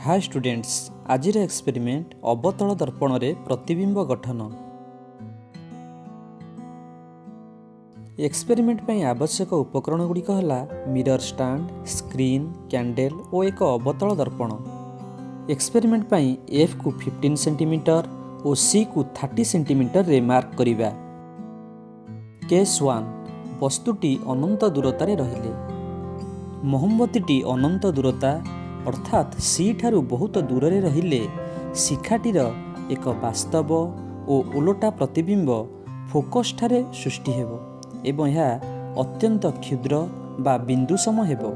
Hi students, आज experiment अवतल दर्पण रे प्रतिबिंब गठन। एक्सपेरिमेंट पई आवश्यक उपकरण गुड़िक हला मिरर स्टैंड, स्क्रीन, कैंडल और एक अवतल दर्पण। एक्सपेरिमेंट पई एफ को 15 सेंटीमीटर और सी को 30 सेंटीमीटर रे मार्क करिबा। केस 1, वस्तुटी अनंत दूरता रे रहिले। मोहम्बतीटी अनंत दूरता अर्थात सी ठारू बहुत दूर रे रहिले शिखाटीर एक वास्तव और उलटा प्रतिबिंब फोकस ठारे सृष्टि हेबो एवं यह अत्यंत क्षुद्र बा बिंदु सम हेबो।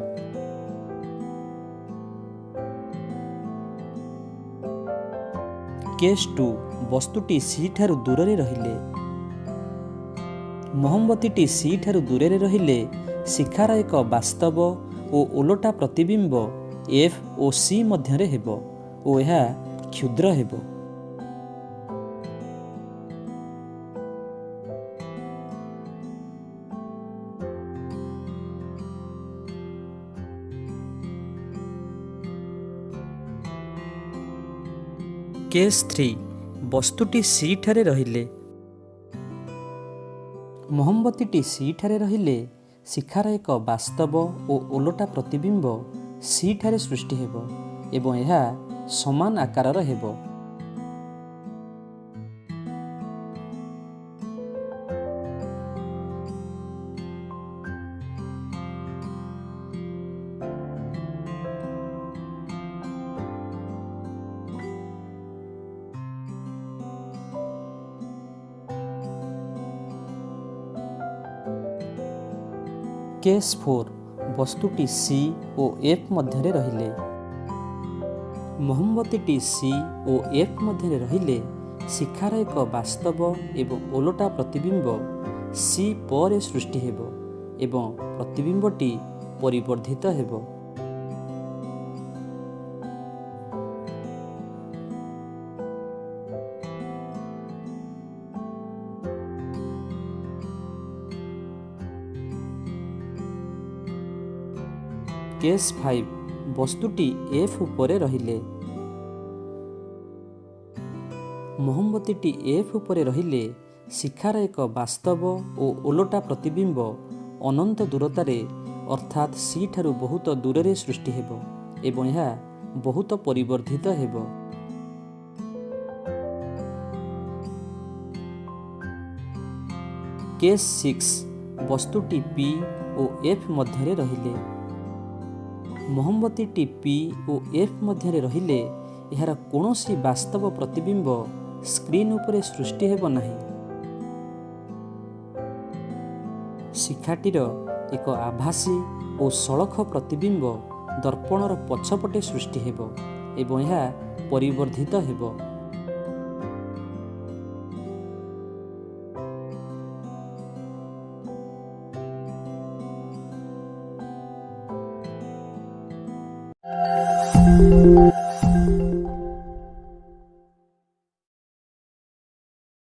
केस 2, वस्तुटी सी ठारू दूर रे रहिले। मोहम्बतीटी सी ठारू दूर रे रहिले शिखार एक वास्तव और उलटा प्रतिबिंब एफ और सी मध्य हेबो और यह क्षुद्र हेबो। केस 3, वस्तुटी सी ठारे रहिले। मोहम्बतीटी सी ठारे रहिले शिखार एक वास्तव और उलटा प्रतिबिंब सी ठारे सृष्टि हेबो एवं यह समान आकारर हेबो। केस 4, वस्तुटी सी और एफ मध्य रहिले। मोहम्बतीटी सी और एफ मध्य रहिले शिखार एक वास्तव एवं ओलटा प्रतिबिंब सी पर सृष्टि हेबो एवं प्रतिबिंबटी परिवर्धित हेबो। केस 5, वस्तुटी एफ उपरे रहिले। मोहम्बतीटी एफ उपरे रहिले शिखार एक वास्तव और ओलटा प्रतिबिंब अनंत दूरतारे अर्थात सी ठारू बहुत दूर रे सृष्टि हेबो एवं यह बहुत परिवर्धित हेबो। केस 6, वस्तुटी पी और एफ मध्य रहिले। मोहम्बतीटी पी और एफ मध्य रहिले यार कौनसी वास्तव प्रतिबिंब स्क्रीन उपरे सृष्टि हेबो नाही। शिखाटीर एक आभासी और सड़ख प्रतिबिंब दर्पणर पछपटे सृष्टि हेबो एवं यह परिवर्धित हेबो।